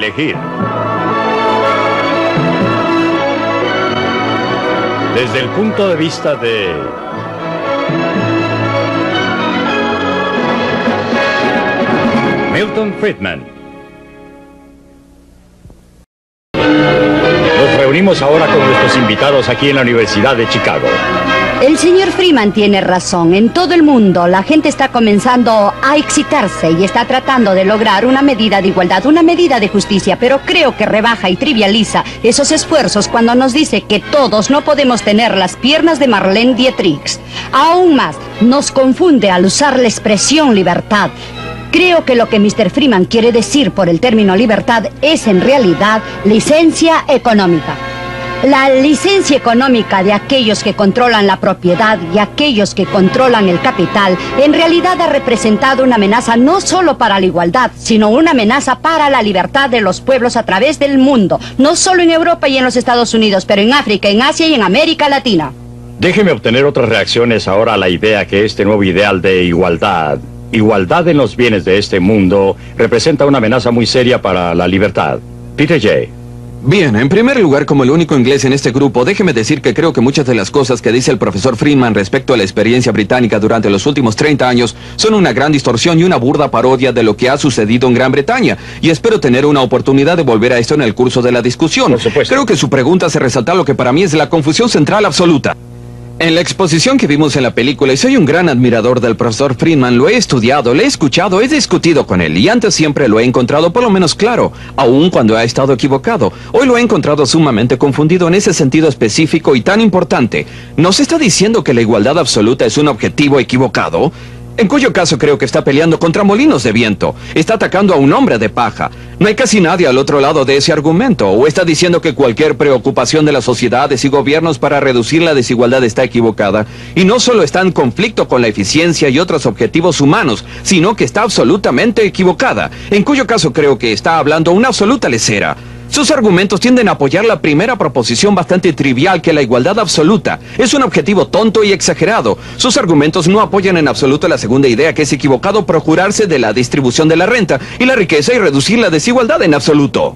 elegir. Desde el punto de vista de... Milton Friedman. Nos reunimos ahora con nuestros invitados aquí en la Universidad de Chicago. El señor Freeman tiene razón. En todo el mundo la gente está comenzando a excitarse y está tratando de lograr una medida de igualdad, una medida de justicia, pero creo que rebaja y trivializa esos esfuerzos cuando nos dice que todos no podemos tener las piernas de Marlene Dietrich. Aún más, nos confunde al usar la expresión libertad. Creo que lo que Mr. Freeman quiere decir por el término libertad es en realidad licencia económica. La licencia económica de aquellos que controlan la propiedad y aquellos que controlan el capital en realidad ha representado una amenaza no solo para la igualdad, sino una amenaza para la libertad de los pueblos a través del mundo, no solo en Europa y en los Estados Unidos, pero en África, en Asia y en América Latina. Déjeme obtener otras reacciones ahora a la idea que este nuevo ideal de igualdad en los bienes de este mundo representa una amenaza muy seria para la libertad. Peter J. Bien, en primer lugar, como el único inglés en este grupo, déjeme decir que creo que muchas de las cosas que dice el profesor Freeman respecto a la experiencia británica durante los últimos 30 años son una gran distorsión y una burda parodia de lo que ha sucedido en Gran Bretaña, y espero tener una oportunidad de volver a esto en el curso de la discusión. Por supuesto. Creo que su pregunta hace resaltar lo que para mí es la confusión central absoluta. En la exposición que vimos en la película, y soy un gran admirador del profesor Freeman, lo he estudiado, lo he escuchado, he discutido con él, y antes siempre lo he encontrado por lo menos claro, aun cuando ha estado equivocado. Hoy lo he encontrado sumamente confundido en ese sentido específico y tan importante. ¿Nos está diciendo que la igualdad absoluta es un objetivo equivocado? En cuyo caso creo que está peleando contra molinos de viento. Está atacando a un hombre de paja. No hay casi nadie al otro lado de ese argumento. O está diciendo que cualquier preocupación de las sociedades y gobiernos para reducir la desigualdad está equivocada. Y no solo está en conflicto con la eficiencia y otros objetivos humanos, sino que está absolutamente equivocada. En cuyo caso creo que está hablando una absoluta lesera. Sus argumentos tienden a apoyar la primera proposición bastante trivial, que la igualdad absoluta es un objetivo tonto y exagerado. Sus argumentos no apoyan en absoluto la segunda idea, que es equivocado procurarse de la distribución de la renta y la riqueza y reducir la desigualdad en absoluto.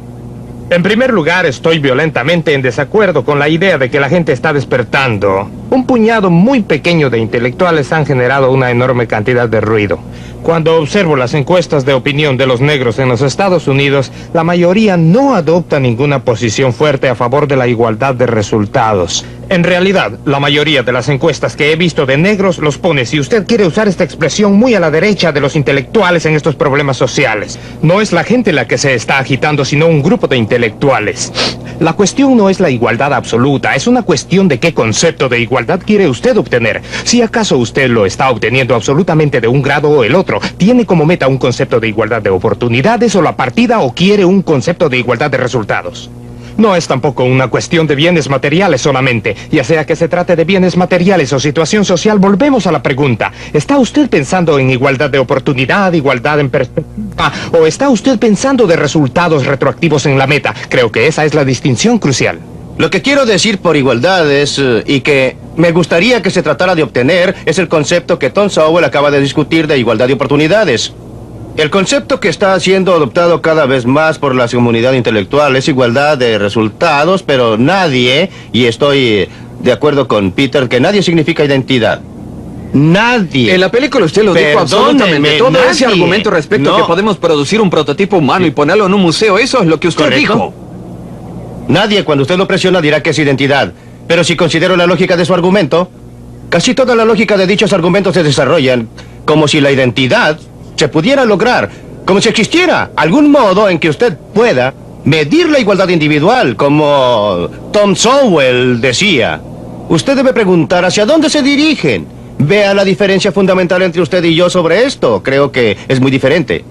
En primer lugar, estoy violentamente en desacuerdo con la idea de que la gente está despertando. Un puñado muy pequeño de intelectuales han generado una enorme cantidad de ruido. Cuando observo las encuestas de opinión de los negros en los Estados Unidos, la mayoría no adopta ninguna posición fuerte a favor de la igualdad de resultados. En realidad, la mayoría de las encuestas que he visto de negros los pone, si usted quiere usar esta expresión, muy a la derecha de los intelectuales en estos problemas sociales. No es la gente la que se está agitando, sino un grupo de intelectuales. La cuestión no es la igualdad absoluta, es una cuestión de qué concepto de igualdad quiere usted obtener. Si acaso usted lo está obteniendo absolutamente de un grado o el otro, ¿tiene como meta un concepto de igualdad de oportunidades o la partida, o quiere un concepto de igualdad de resultados? No es tampoco una cuestión de bienes materiales solamente. Ya sea que se trate de bienes materiales o situación social, volvemos a la pregunta. ¿Está usted pensando en igualdad de oportunidad, igualdad en perspectiva, o está usted pensando de resultados retroactivos en la meta? Creo que esa es la distinción crucial. Lo que quiero decir por igualdad es, y que me gustaría que se tratara de obtener, es el concepto que Tom Sowell acaba de discutir de igualdad de oportunidades. El concepto que está siendo adoptado cada vez más por la comunidad intelectual es igualdad de resultados, pero nadie, y estoy de acuerdo con Peter, que nadie significa identidad. Nadie. En la película usted lo dijo absolutamente. Todo nadie. Ese argumento respecto a que podemos producir un prototipo humano y ponerlo en un museo, eso es lo que usted ¿Correcto? dijo. Nadie, cuando usted lo presiona, dirá que es identidad. Pero si considero la lógica de su argumento, casi toda la lógica de dichos argumentos se desarrollan como si la identidad se pudiera lograr, como si existiera algún modo en que usted pueda medir la igualdad individual, como Tom Sowell decía. Usted debe preguntar hacia dónde se dirigen. Vea la diferencia fundamental entre usted y yo sobre esto. Creo que es muy diferente.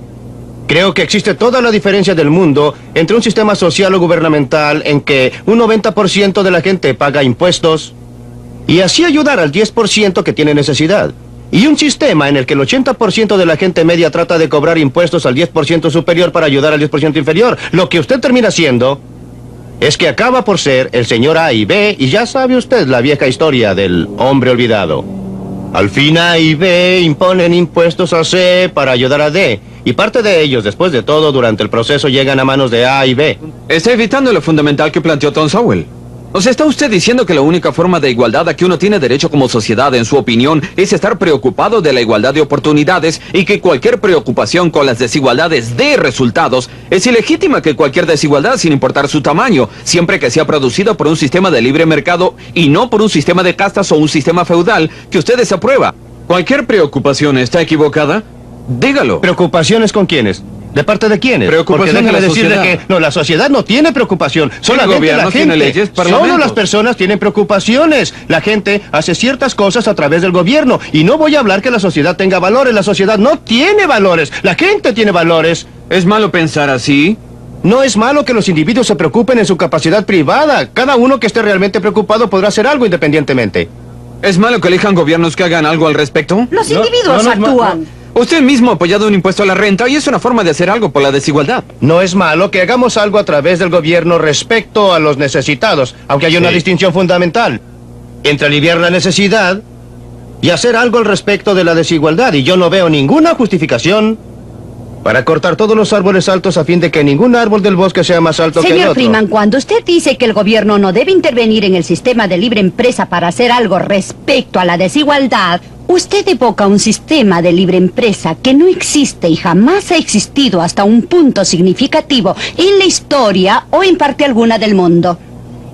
Creo que existe toda la diferencia del mundo entre un sistema social o gubernamental en que un 90% de la gente paga impuestos y así ayudar al 10% que tiene necesidad. Y un sistema en el que el 80% de la gente media trata de cobrar impuestos al 10% superior para ayudar al 10% inferior. Lo que usted termina siendo es que acaba por ser el señor A y B, y ya sabe usted la vieja historia del hombre olvidado. Al fin A y B imponen impuestos a C para ayudar a D, Y parte de ellos, después de todo, durante el proceso llegan a manos de A y B. Está evitando lo fundamental que planteó Tom Sowell. O sea, ¿está usted diciendo que la única forma de igualdad a que uno tiene derecho como sociedad, en su opinión, es estar preocupado de la igualdad de oportunidades y que cualquier preocupación con las desigualdades de resultados es ilegítima, que cualquier desigualdad, sin importar su tamaño, siempre que sea producida por un sistema de libre mercado y no por un sistema de castas o un sistema feudal que usted desaprueba? ¿Cualquier preocupación está equivocada? Dígalo. ¿Preocupaciones con quiénes? ¿De parte de quiénes? Preocupación Porque de la déjeme decirle sociedad. que no, la sociedad no tiene preocupación. Solamente gobierno la tiene gente. leyes, Solo parlamentos. las personas tienen preocupaciones. La gente hace ciertas cosas a través del gobierno. Y no voy a hablar que la sociedad tenga valores. La sociedad no tiene valores. La gente tiene valores. ¿Es malo pensar así? No es malo que los individuos se preocupen en su capacidad privada. Cada uno que esté realmente preocupado podrá hacer algo independientemente. ¿Es malo que elijan gobiernos que hagan algo al respecto? Los No, individuos no es actúan. Usted mismo ha apoyado un impuesto a la renta y es una forma de hacer algo por la desigualdad. No es malo que hagamos algo a través del gobierno respecto a los necesitados, aunque hay una Sí. distinción fundamental entre aliviar la necesidad y hacer algo al respecto de la desigualdad. Y yo no veo ninguna justificación para cortar todos los árboles altos a fin de que ningún árbol del bosque sea más alto que el Señor otro. Freeman, cuando usted dice que el gobierno no debe intervenir en el sistema de libre empresa para hacer algo respecto a la desigualdad, usted evoca un sistema de libre empresa que no existe y jamás ha existido hasta un punto significativo en la historia o en parte alguna del mundo.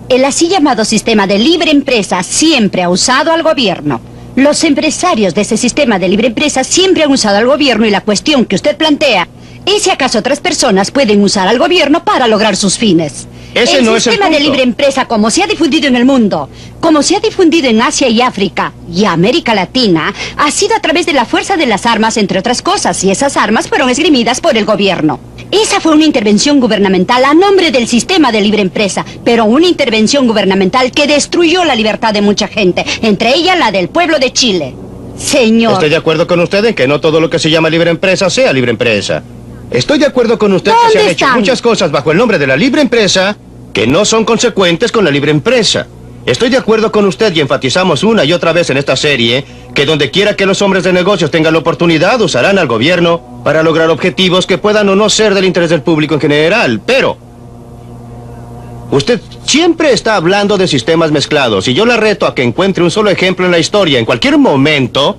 El así llamado sistema de libre empresa siempre ha usado al gobierno. Los empresarios de ese sistema de libre empresa siempre han usado al gobierno, y la cuestión que usted plantea es si acaso otras personas pueden usar al gobierno para lograr sus fines. Ese no es el sistema de punto. libre empresa, como se ha difundido en el mundo, como se ha difundido en Asia y África y América Latina, ha sido a través de la fuerza de las armas, entre otras cosas, y esas armas fueron esgrimidas por el gobierno. Esa fue una intervención gubernamental a nombre del sistema de libre empresa, pero una intervención gubernamental que destruyó la libertad de mucha gente, entre ellas la del pueblo de Chile. Señor. Estoy de acuerdo con usted en que no todo lo que se llama libre empresa sea libre empresa. Estoy de acuerdo con usted que se han ¿Dónde hecho están? muchas cosas bajo el nombre de la libre empresa que no son consecuentes con la libre empresa. Estoy de acuerdo con usted y enfatizamos una y otra vez en esta serie que donde quiera que los hombres de negocios tengan la oportunidad usarán al gobierno para lograr objetivos que puedan o no ser del interés del público en general. Pero usted siempre está hablando de sistemas mezclados y yo la reto a que encuentre un solo ejemplo en la historia, en cualquier momento,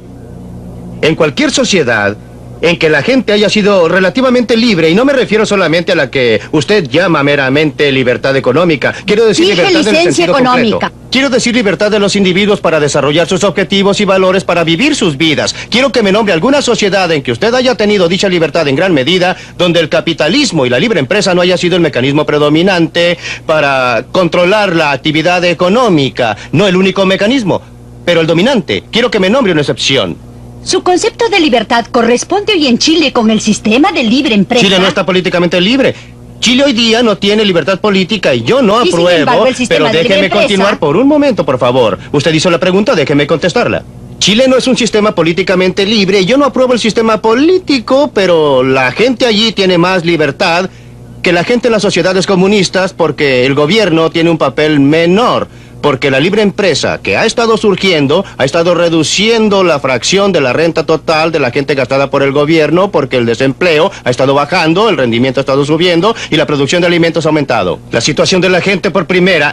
en cualquier sociedad, en que la gente haya sido relativamente libre, y no me refiero solamente a la que usted llama meramente libertad económica. Quiero decir Dije libertad en el licencia sentido económica. completo. Quiero decir libertad de los individuos para desarrollar sus objetivos y valores para vivir sus vidas. Quiero que me nombre alguna sociedad en que usted haya tenido dicha libertad en gran medida, donde el capitalismo y la libre empresa no haya sido el mecanismo predominante para controlar la actividad económica. No el único mecanismo, pero el dominante. Quiero que me nombre una excepción. Su concepto de libertad corresponde hoy en Chile con el sistema de libre empresa. Chile no está políticamente libre. Chile hoy día no tiene libertad política y yo no Y sin apruebo, embargo, el sistema pero de libre déjeme empresa- continuar por un momento, por favor. Usted hizo la pregunta, déjeme contestarla. Chile no es un sistema políticamente libre y yo no apruebo el sistema político, pero la gente allí tiene más libertad que la gente en las sociedades comunistas porque el gobierno tiene un papel menor. Porque la libre empresa que ha estado surgiendo ha estado reduciendo la fracción de la renta total de la gente gastada por el gobierno, porque el desempleo ha estado bajando, el rendimiento ha estado subiendo y la producción de alimentos ha aumentado. La situación de la gente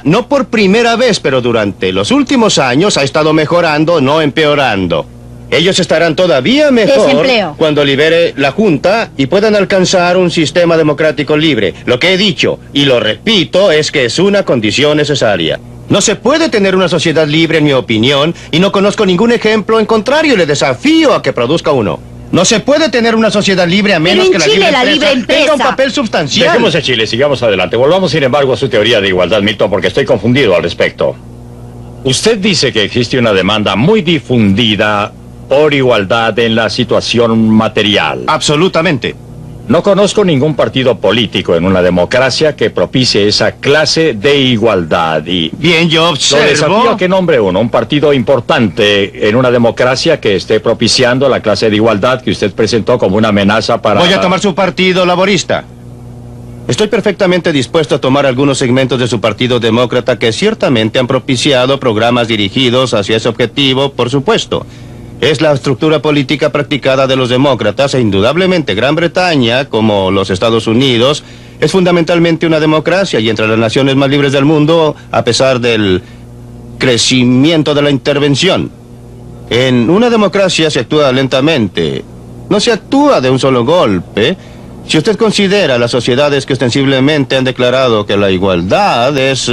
no por primera vez, pero durante los últimos años ha estado mejorando, no empeorando. Ellos estarán todavía mejor Desempleo. cuando libere la Junta y puedan alcanzar un sistema democrático libre. Lo que he dicho, y lo repito, es que es una condición necesaria. No se puede tener una sociedad libre, en mi opinión, y no conozco ningún ejemplo en contrario, y le desafío a que produzca uno. No se puede tener una sociedad libre a menos en que la Chile libre la empresa libre tenga un empresa- papel sustancial. Dejemos a Chile, sigamos adelante. Volvamos, sin embargo, a su teoría de igualdad, Milton, porque estoy confundido al respecto. Usted dice que existe una demanda muy difundida por igualdad en la situación material. Absolutamente. No conozco ningún partido político en una democracia que propicie esa clase de igualdad y... Bien, yo Lo desafío observo... a que nombre uno, un partido importante en una democracia que esté propiciando la clase de igualdad que usted presentó como una amenaza para... Voy a tomar su partido laborista. Estoy perfectamente dispuesto a tomar algunos segmentos de su partido demócrata que ciertamente han propiciado programas dirigidos hacia ese objetivo, por supuesto. Es la estructura política practicada de los demócratas e indudablemente Gran Bretaña, como los Estados Unidos, es fundamentalmente una democracia y entre las naciones más libres del mundo, a pesar del crecimiento de la intervención. En una democracia se actúa lentamente, no se actúa de un solo golpe. Si usted considera las sociedades que ostensiblemente han declarado que la igualdad es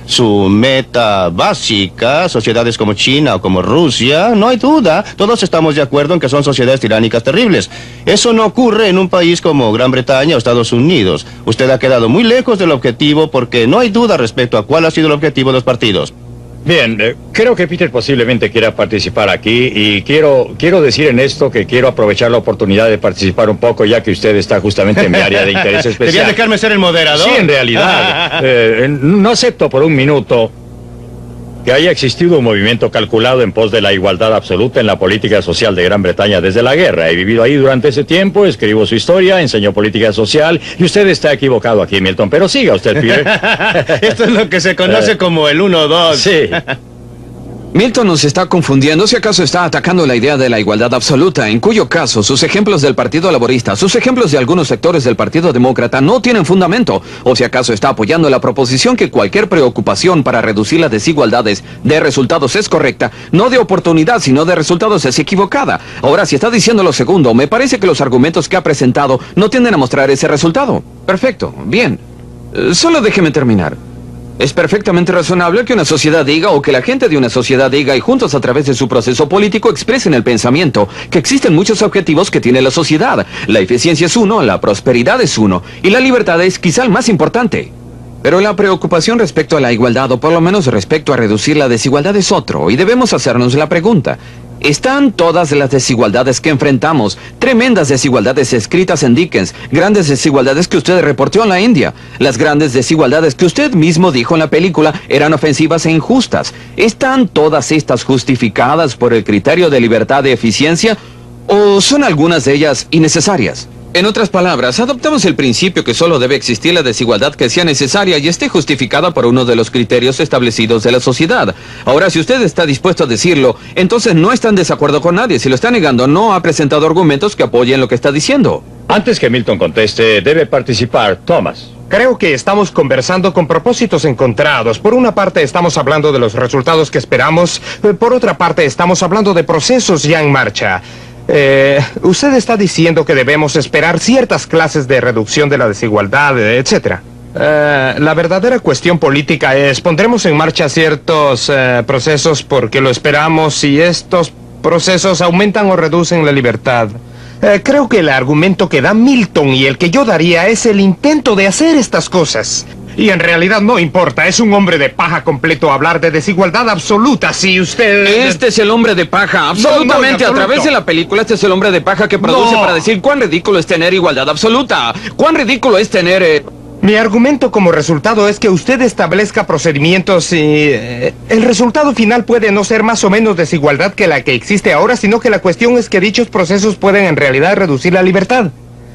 su meta básica, sociedades como China o como Rusia, no hay duda, todos estamos de acuerdo en que son sociedades tiránicas terribles. Eso no ocurre en un país como Gran Bretaña o Estados Unidos. Usted ha quedado muy lejos del objetivo porque no hay duda respecto a cuál ha sido el objetivo de los partidos. Bien, creo que Peter posiblemente quiera participar aquí y quiero decir en esto que quiero aprovechar la oportunidad de participar un poco ya que usted está justamente en mi área de interés especial. ¿Quería dejarme ser el moderador? Sí, en realidad. No acepto por un minuto que haya existido un movimiento calculado en pos de la igualdad absoluta en la política social de Gran Bretaña desde la guerra. He vivido ahí durante ese tiempo, escribo su historia, enseño política social y usted está equivocado aquí, Milton. Pero siga usted, Peter. Esto es lo que se conoce como el 1-2. Sí. Milton nos está confundiendo, si acaso está atacando la idea de la igualdad absoluta, en cuyo caso sus ejemplos del Partido Laborista, sus ejemplos de algunos sectores del Partido Demócrata no tienen fundamento, o si acaso está apoyando la proposición que cualquier preocupación para reducir las desigualdades de resultados es correcta, no de oportunidad, sino de resultados es equivocada. Ahora, si está diciendo lo segundo, me parece que los argumentos que ha presentado no tienden a mostrar ese resultado. Perfecto, bien. Solo déjeme terminar. Es perfectamente razonable que una sociedad diga o que la gente de una sociedad diga y juntos a través de su proceso político expresen el pensamiento que existen muchos objetivos que tiene la sociedad. La eficiencia es uno, la prosperidad es uno y la libertad es quizá el más importante. Pero la preocupación respecto a la igualdad o por lo menos respecto a reducir la desigualdad es otro y debemos hacernos la pregunta. ¿Están todas las desigualdades que enfrentamos, tremendas desigualdades escritas en Dickens, grandes desigualdades que usted reportó en la India, las grandes desigualdades que usted mismo dijo en la película eran ofensivas e injustas? ¿Están todas estas justificadas por el criterio de libertad de eficiencia o son algunas de ellas innecesarias? En otras palabras, adoptamos el principio que solo debe existir la desigualdad que sea necesaria y esté justificada por uno de los criterios establecidos de la sociedad. Ahora, si usted está dispuesto a decirlo, entonces no está en desacuerdo con nadie. Si lo está negando, no ha presentado argumentos que apoyen lo que está diciendo. Antes que Milton conteste, debe participar Thomas. Creo que estamos conversando con propósitos encontrados. Por una parte estamos hablando de los resultados que esperamos, por otra parte estamos hablando de procesos ya en marcha. Usted está diciendo que debemos esperar ciertas clases de reducción de la desigualdad, etc. La verdadera cuestión política es, pondremos en marcha ciertos procesos porque lo esperamos y estos procesos aumentan o reducen la libertad. Creo que el argumento que da Milton y el que yo daría es el intento de hacer estas cosas. Y en realidad no importa, es un hombre de paja completo hablar de desigualdad absoluta si usted... Este es el hombre de paja, absolutamente, a través de la película este es el hombre de paja que produce para decir cuán ridículo es tener igualdad absoluta, cuán ridículo es tener... Mi argumento como resultado es que usted establezca procedimientos y... el resultado final puede no ser más o menos desigualdad que la que existe ahora, sino que la cuestión es que dichos procesos pueden en realidad reducir la libertad.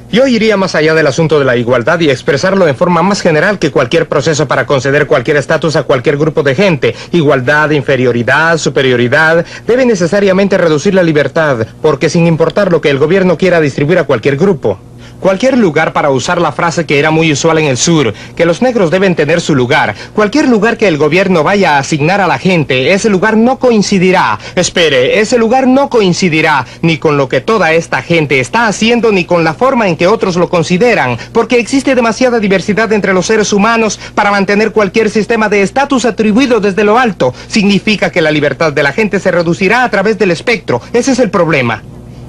Yo iría más allá del asunto de la igualdad y expresarlo en forma más general que cualquier proceso para conceder cualquier estatus a cualquier grupo de gente. Igualdad, inferioridad, superioridad, debe necesariamente reducir la libertad, porque sin importar lo que el gobierno quiera distribuir a cualquier grupo. Cualquier lugar, para usar la frase que era muy usual en el sur, que los negros deben tener su lugar. Cualquier lugar que el gobierno vaya a asignar a la gente, ese lugar no coincidirá. Espere, ese lugar no coincidirá ni con lo que toda esta gente está haciendo, ni con la forma en que otros lo consideran, porque existe demasiada diversidad entre los seres humanos para mantener cualquier sistema de estatus atribuido desde lo alto. Significa que la libertad de la gente se reducirá a través del espectro. Ese es el problema.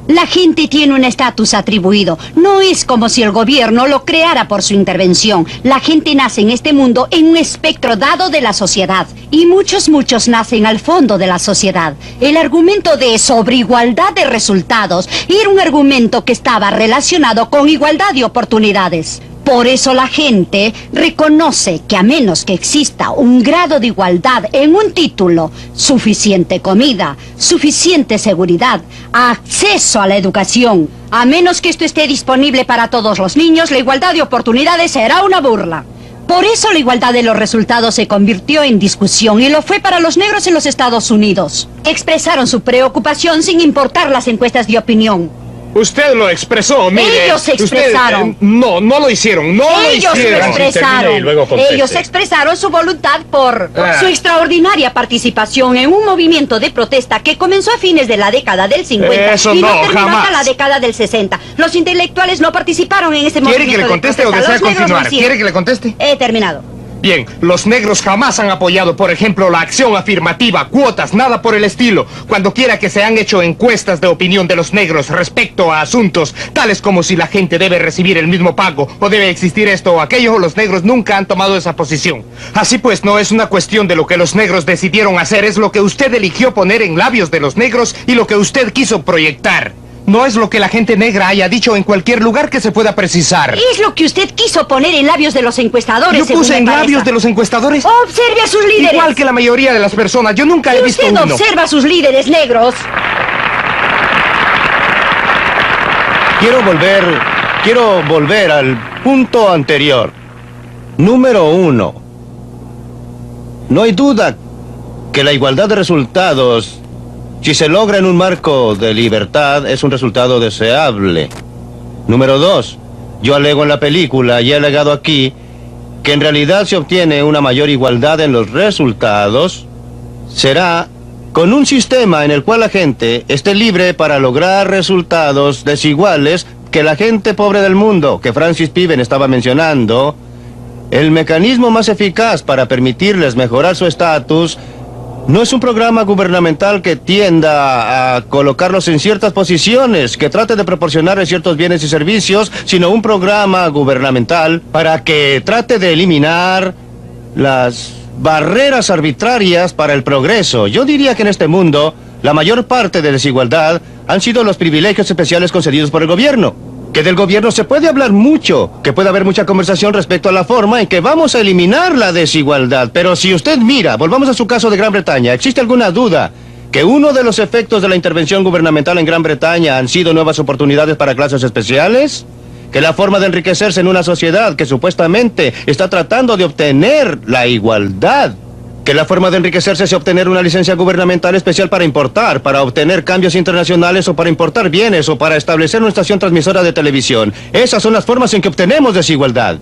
La gente tiene un estatus atribuido. No es como si el gobierno lo creara por su intervención. La gente nace en este mundo en un espectro dado de la sociedad. Y muchos nacen al fondo de la sociedad. El argumento de sobreigualdad de resultados era un argumento que estaba relacionado con igualdad de oportunidades. Por eso la gente reconoce que a menos que exista un grado de igualdad en un título, suficiente comida, suficiente seguridad, acceso a la educación, a menos que esto esté disponible para todos los niños, la igualdad de oportunidades será una burla. Por eso la igualdad de los resultados se convirtió en discusión y lo fue para los negros en los Estados Unidos. Expresaron su preocupación sin importar las encuestas de opinión. Usted lo expresó, mire. Ellos se expresaron. No lo hicieron, no lo Ellos hicieron. se expresaron. Termine y luego conteste. Ellos expresaron su voluntad por su extraordinaria participación en un movimiento de protesta que comenzó a fines de la década del 50 Eso y no no, terminó jamás. hasta la década del 60. Los intelectuales no participaron en ese ¿Quiere movimiento que le conteste de o protesta. desea Los negros lo continuar? hicieron. ¿Quiere que le conteste? He terminado. Bien, los negros jamás han apoyado, por ejemplo, la acción afirmativa, cuotas, nada por el estilo. Cuando quiera que se han hecho encuestas de opinión de los negros respecto a asuntos tales como si la gente debe recibir el mismo pago o debe existir esto o aquello, los negros nunca han tomado esa posición. Así pues, no es una cuestión de lo que los negros decidieron hacer, es lo que usted eligió poner en labios de los negros y lo que usted quiso proyectar. No es lo que la gente negra haya dicho en cualquier lugar que se pueda precisar. Es lo que usted quiso poner en labios de los encuestadores. ¿Yo según puse me en parece. labios de los encuestadores? Observe a sus líderes. Igual que la mayoría de las personas, yo nunca he Si visto usted uno. observa a sus líderes negros. Quiero volver al punto anterior. Número 1. No hay duda que la igualdad de resultados, si se logra en un marco de libertad, es un resultado deseable. Número 2. Yo alego en la película y he alegado aquí que en realidad se obtiene una mayor igualdad en los resultados será con un sistema en el cual la gente esté libre para lograr resultados desiguales que la gente pobre del mundo, que Francis Piven estaba mencionando. El mecanismo más eficaz para permitirles mejorar su estatus no es un programa gubernamental que tienda a colocarlos en ciertas posiciones, que trate de proporcionarles ciertos bienes y servicios, sino un programa gubernamental para que trate de eliminar las barreras arbitrarias para el progreso. Yo diría que en este mundo, la mayor parte de desigualdad han sido los privilegios especiales concedidos por el gobierno. Que del gobierno se puede hablar mucho, que puede haber mucha conversación respecto a la forma en que vamos a eliminar la desigualdad. Pero si usted mira, volvamos a su caso de Gran Bretaña, ¿existe alguna duda que uno de los efectos de la intervención gubernamental en Gran Bretaña han sido nuevas oportunidades para clases especiales? Que la forma de enriquecerse en una sociedad que supuestamente está tratando de obtener la igualdad, que la forma de enriquecerse es obtener una licencia gubernamental especial para importar, para obtener cambios internacionales o para importar bienes o para establecer una estación transmisora de televisión. Esas son las formas en que obtenemos desigualdad.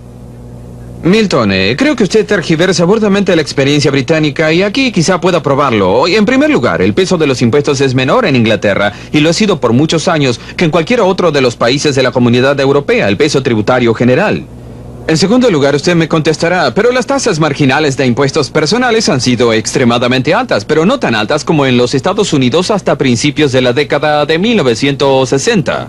Milton, creo que usted tergiversa burdamente la experiencia británica y aquí quizá pueda probarlo. En primer lugar, el peso de los impuestos es menor en Inglaterra y lo ha sido por muchos años que en cualquier otro de los países de la Comunidad Europea, el peso tributario general. En segundo lugar, usted me contestará, pero las tasas marginales de impuestos personales han sido extremadamente altas, pero no tan altas como en los Estados Unidos hasta principios de la década de 1960.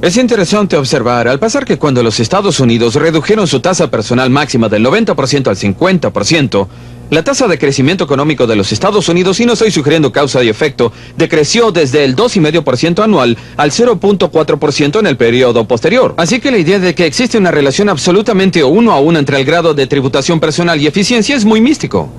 Es interesante observar, al pasar que cuando los Estados Unidos redujeron su tasa personal máxima del 90% al 50%, la tasa de crecimiento económico de los Estados Unidos, y no estoy sugiriendo causa y efecto, decreció desde el 2,5% anual al 0,4% en el periodo posterior. Así que la idea de que existe una relación absolutamente 1 a 1 entre el grado de tributación personal y eficiencia es muy místico.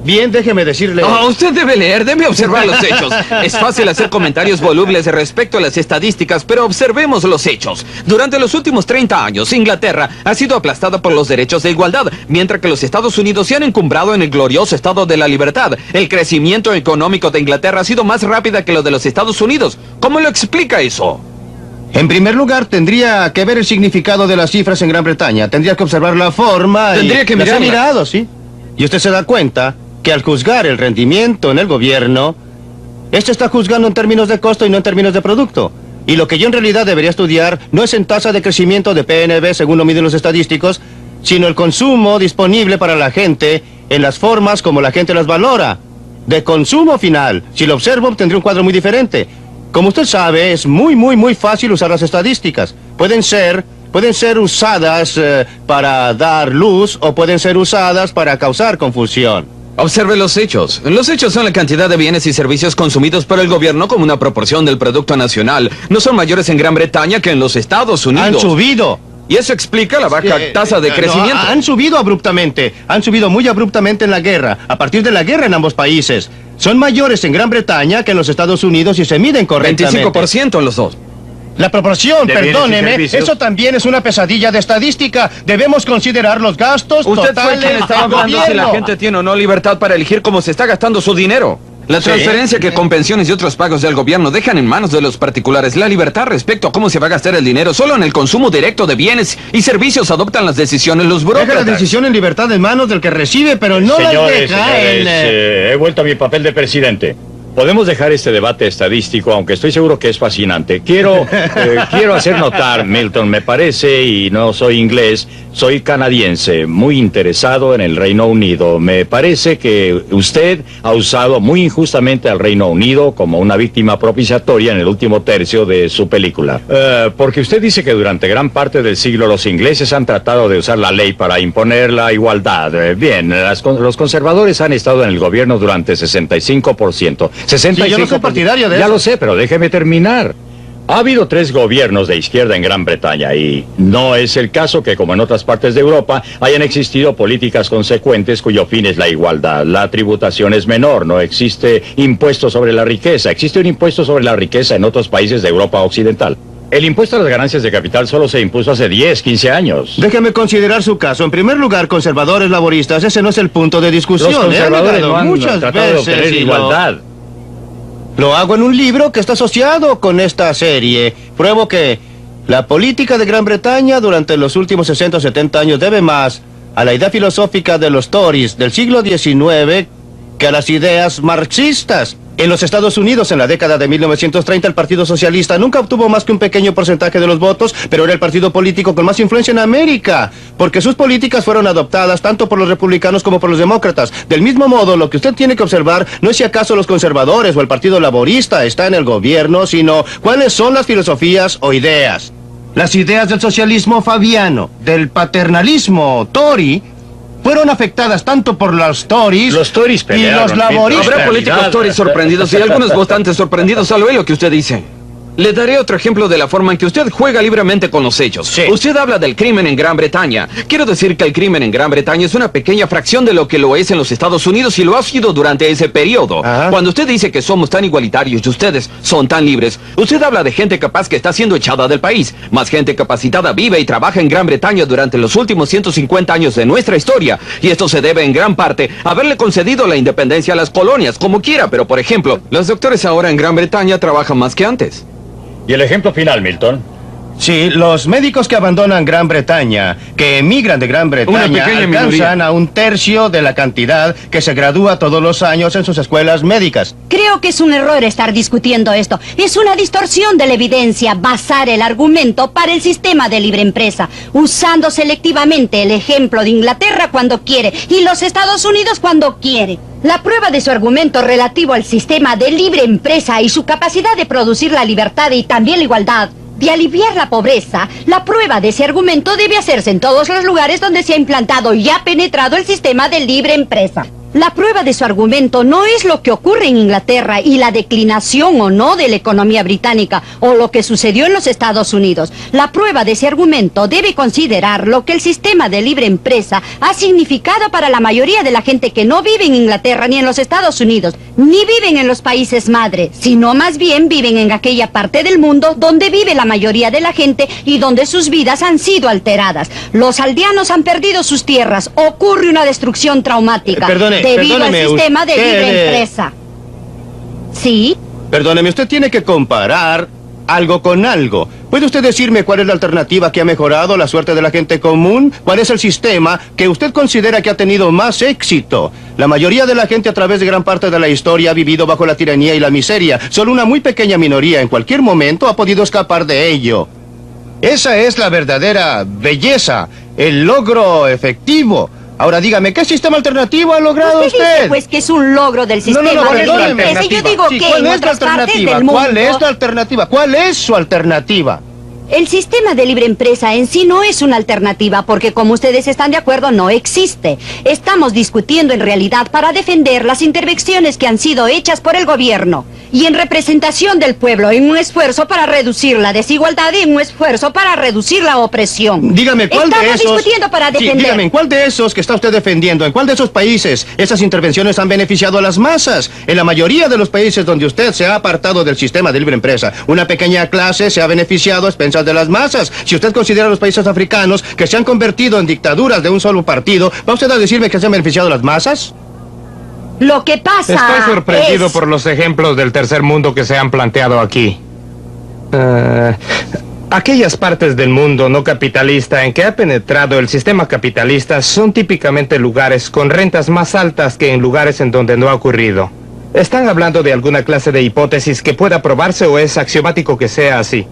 Bien, déjeme decirle... Usted debe leer, debe observar los hechos. Es fácil hacer comentarios volubles respecto a las estadísticas, pero observemos los hechos. Durante los últimos 30 años, Inglaterra ha sido aplastada por los derechos de igualdad, mientras que los Estados Unidos se han encumbrado en el glorioso estado de la libertad. El crecimiento económico de Inglaterra ha sido más rápido que lo de los Estados Unidos. ¿Cómo lo explica eso? En primer lugar, tendría que ver el significado de las cifras en Gran Bretaña. Tendría que observar la forma Tendría que las he mirarlas. mirado, sí. Y usted se da cuenta que al juzgar el rendimiento en el gobierno, este está juzgando en términos de costo y no en términos de producto. Y lo que yo en realidad debería estudiar no es en tasa de crecimiento de PNB, según lo miden los estadísticos, sino el consumo disponible para la gente en las formas como la gente las valora. De consumo final. Si lo observo, obtendré un cuadro muy diferente. Como usted sabe, es muy fácil usar las estadísticas. Pueden ser usadas para dar luz o pueden ser usadas para causar confusión. Observe los hechos. Los hechos son la cantidad de bienes y servicios consumidos por el gobierno como una proporción del Producto Nacional. No son mayores en Gran Bretaña que en los Estados Unidos. Han subido. Y eso explica la baja tasa de crecimiento. No, han subido abruptamente. Han subido muy abruptamente en la guerra. A partir de la guerra en ambos países. Son mayores en Gran Bretaña que en los Estados Unidos y se miden correctamente. 25% en los dos. La proporción, de bienes y perdóneme, servicios. eso también es una pesadilla de estadística. Debemos considerar los gastos Usted fue totales quien estaba del hablando si la gobierno. gente tiene o no libertad para elegir cómo se está gastando su dinero. La transferencia que con pensiones y otros pagos del gobierno dejan en manos de los particulares la libertad respecto a cómo se va a gastar el dinero. Solo en el consumo directo de bienes y servicios adoptan las decisiones los Deja la burócratas. decisión en libertad en manos del que recibe, pero no la Señores, deja en... he vuelto a mi papel de presidente. Podemos dejar este debate estadístico, aunque estoy seguro que es fascinante. Quiero hacer notar, Milton, me parece, y no soy inglés, soy canadiense, muy interesado en el Reino Unido. Me parece que usted ha usado muy injustamente al Reino Unido como una víctima propiciatoria en el último tercio de su película. Porque usted dice que durante gran parte del siglo los ingleses han tratado de usar la ley para imponer la igualdad. Bien, los conservadores han estado en el gobierno durante 65%. 65%. Sí, yo no soy partidario de Ya eso. lo sé, pero déjeme terminar. Ha habido 3 gobiernos de izquierda en Gran Bretaña y no es el caso que, como en otras partes de Europa, hayan existido políticas consecuentes cuyo fin es la igualdad. La tributación es menor, no existe impuesto sobre la riqueza. Existe un impuesto sobre la riqueza en otros países de Europa Occidental. El impuesto a las ganancias de capital solo se impuso hace 10, 15 años. Déjeme considerar su caso. En primer lugar, conservadores laboristas, ese no es el punto de discusión. Los conservadores He negado no han muchas tratado de veces obtener y igualdad. Lo hago en un libro que está asociado con esta serie. Pruebo que la política de Gran Bretaña durante los últimos 60 o 70 años debe más a la idea filosófica de los Tories del siglo XIX que a las ideas marxistas. En los Estados Unidos, en la década de 1930, el Partido Socialista nunca obtuvo más que un pequeño porcentaje de los votos, pero era el partido político con más influencia en América, porque sus políticas fueron adoptadas tanto por los republicanos como por los demócratas. Del mismo modo, lo que usted tiene que observar no es si acaso los conservadores o el Partido Laborista está en el gobierno, sino cuáles son las filosofías o ideas. Las ideas del socialismo fabiano, del paternalismo Tory, fueron afectadas tanto por los Tories Los Tories y pelearon, los laboristas. Habrá realidad. políticos Tories sorprendidos y algunos votantes sorprendidos al oír lo que usted dice. Le daré otro ejemplo de la forma en que usted juega libremente con los hechos. Sí. Usted habla del crimen en Gran Bretaña. Quiero decir que el crimen en Gran Bretaña es una pequeña fracción de lo que lo es en los Estados Unidos y lo ha sido durante ese periodo. Ajá. Cuando usted dice que somos tan igualitarios y ustedes son tan libres, usted habla de gente capaz que está siendo echada del país. Más gente capacitada vive y trabaja en Gran Bretaña durante los últimos 150 años de nuestra historia. Y esto se debe en gran parte a haberle concedido la independencia a las colonias, como quiera. Pero, por ejemplo, los doctores ahora en Gran Bretaña trabajan más que antes. ¿Y el ejemplo final, Milton? Sí, los médicos que abandonan Gran Bretaña, que emigran de Gran Bretaña, Una pequeña alcanzan minoría. a 1/3 de la cantidad que se gradúa todos los años en sus escuelas médicas. Creo que es un error estar discutiendo esto. Es una distorsión de la evidencia basar el argumento para el sistema de libre empresa, usando selectivamente el ejemplo de Inglaterra cuando quiere y los Estados Unidos cuando quiere. La prueba de su argumento relativo al sistema de libre empresa y su capacidad de producir la libertad y también la igualdad, de aliviar la pobreza, la prueba de ese argumento debe hacerse en todos los lugares donde se ha implantado y ha penetrado el sistema de libre empresa. La prueba de su argumento no es lo que ocurre en Inglaterra y la declinación o no de la economía británica o lo que sucedió en los Estados Unidos. La prueba de ese argumento debe considerar lo que el sistema de libre empresa ha significado para la mayoría de la gente que no vive en Inglaterra ni en los Estados Unidos, ni viven en los países madre, sino más bien viven en aquella parte del mundo donde vive la mayoría de la gente y donde sus vidas han sido alteradas. Los aldeanos han perdido sus tierras, ocurre una destrucción traumática. Debido al Perdóneme, sistema de usted, libre empresa. ¿Sí? Perdóneme, usted tiene que comparar algo con algo. ¿Puede usted decirme cuál es la alternativa que ha mejorado la suerte de la gente común? ¿Cuál es el sistema que usted considera que ha tenido más éxito? La mayoría de la gente a través de gran parte de la historia ha vivido bajo la tiranía y la miseria. Solo una muy pequeña minoría en cualquier momento ha podido escapar de ello. Esa es la verdadera belleza, el logro efectivo. Ahora dígame, ¿qué sistema alternativo ha logrado Usted dice, pues, que es un logro del sistema de libre perdóneme. empresa. Y yo digo Sí, que ¿cuál en es la otras partes alternativa? del mundo... ¿Cuál es la alternativa? ¿Cuál es su alternativa? El sistema de libre empresa en sí no es una alternativa porque, como ustedes están de acuerdo, no existe. Estamos discutiendo en realidad para defender las intervenciones que han sido hechas por el gobierno. y en representación del pueblo, en un esfuerzo para reducir la desigualdad y en un esfuerzo para reducir la opresión. Dígame, ¿cuál de Estamos esos... discutiendo para Sí, defender. dígame, ¿en cuál de esos que está usted defendiendo, en cuál de esos países esas intervenciones han beneficiado a las masas? En la mayoría de los países donde usted se ha apartado del sistema de libre empresa, una pequeña clase se ha beneficiado a expensas de las masas. Si usted considera a los países africanos que se han convertido en dictaduras de un solo partido, ¿va usted a decirme que se han beneficiado a las masas? Lo que pasa Estoy sorprendido es... por los ejemplos del tercer mundo que se han planteado aquí. Aquellas partes del mundo no capitalista en que ha penetrado el sistema capitalista son típicamente lugares con rentas más altas que en lugares en donde no ha ocurrido. ¿Están hablando de alguna clase de hipótesis que pueda probarse o es axiomático que sea así?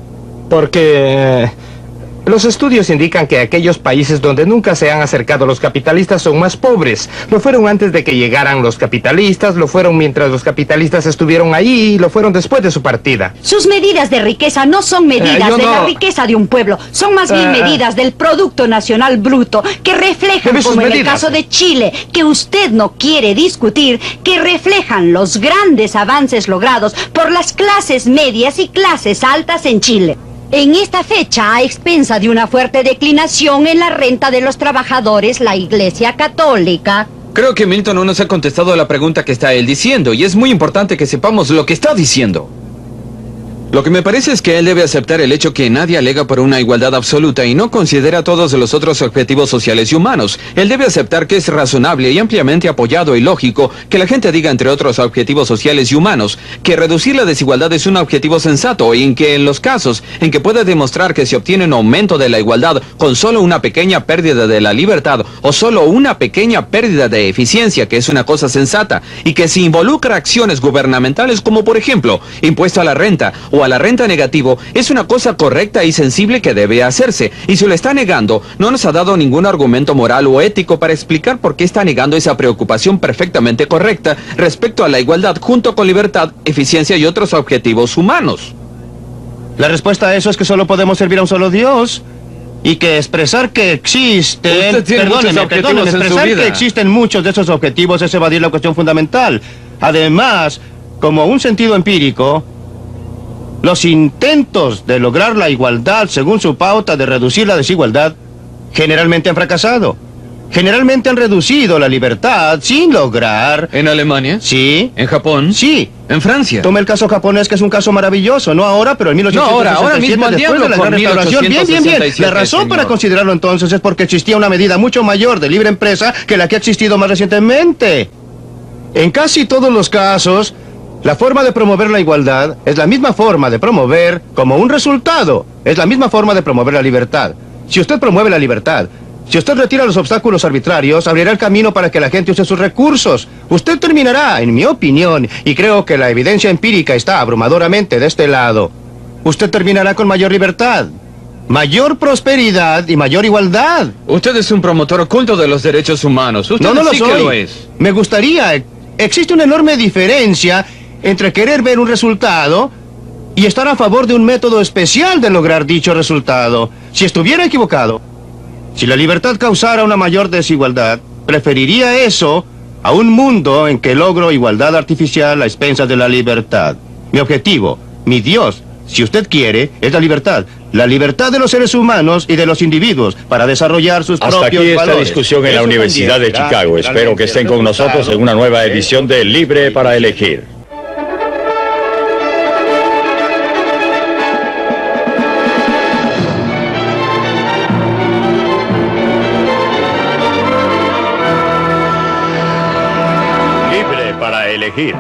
Porque los estudios indican que aquellos países donde nunca se han acercado los capitalistas son más pobres. Lo fueron antes de que llegaran los capitalistas, lo fueron mientras los capitalistas estuvieron ahí y lo fueron después de su partida. Sus medidas de riqueza no son medidas de la riqueza de un pueblo, son más bien medidas del Producto Nacional Bruto, que reflejan, como en el caso de Chile, que usted no quiere discutir, que reflejan los grandes avances logrados por las clases medias y clases altas en Chile. En esta fecha, a expensa de una fuerte declinación en la renta de los trabajadores, la Iglesia Católica... Creo que Milton no nos ha contestado a la pregunta que está él diciendo, y es muy importante que sepamos lo que está diciendo. Lo que me parece es que él debe aceptar el hecho que nadie alega por una igualdad absoluta y no considera todos los otros objetivos sociales y humanos. Él debe aceptar que es razonable y ampliamente apoyado y lógico que la gente diga, entre otros objetivos sociales y humanos, que reducir la desigualdad es un objetivo sensato y en que en los casos en que pueda demostrar que se obtiene un aumento de la igualdad con solo una pequeña pérdida de la libertad o solo una pequeña pérdida de eficiencia, que es una cosa sensata, y que se involucra acciones gubernamentales como por ejemplo impuesto a la renta o a la renta negativo, es una cosa correcta y sensible que debe hacerse, y si lo está negando, no nos ha dado ningún argumento moral o ético para explicar por qué está negando esa preocupación perfectamente correcta respecto a la igualdad junto con libertad, eficiencia y otros objetivos humanos. La respuesta a eso es que solo podemos servir a un solo Dios. Y que expresar que existen... Usted tiene muchos objetivos en su expresar vida. que existen muchos de esos objetivos es evadir la cuestión fundamental. Además, como un sentido empírico, los intentos de lograr la igualdad según su pauta de reducir la desigualdad generalmente han fracasado. Generalmente han reducido la libertad sin lograr... ¿En Alemania? Sí. ¿En Japón? Sí. ¿En Francia? Tome el caso japonés, que es un caso maravilloso, no ahora, pero en 1867, ahora mismo al después diablo de la con Gran Restauración. Bien. 1867, La razón para señor. considerarlo entonces es porque existía una medida mucho mayor de libre empresa que la que ha existido más recientemente. En casi todos los casos, la forma de promover la igualdad es la misma forma de promover como un resultado. Es la misma forma de promover la libertad. Si usted promueve la libertad, si usted retira los obstáculos arbitrarios, abrirá el camino para que la gente use sus recursos. Usted terminará, en mi opinión, y creo que la evidencia empírica está abrumadoramente de este lado, usted terminará con mayor libertad, mayor prosperidad y mayor igualdad. Usted es un promotor oculto de los derechos humanos. Usted No lo sí soy. que lo es. Me gustaría. Existe una enorme diferencia entre querer ver un resultado y estar a favor de un método especial de lograr dicho resultado. Si estuviera equivocado, si la libertad causara una mayor desigualdad, preferiría eso a un mundo en que logro igualdad artificial a expensas de la libertad. Mi objetivo, mi Dios, si usted quiere, es la libertad. La libertad de los seres humanos y de los individuos para desarrollar sus Hasta propios aquí esta valores. discusión en la Eso Universidad también de será Chicago. Espero que estén con nosotros en una nueva edición de Libre para Elegir. Libre para Elegir.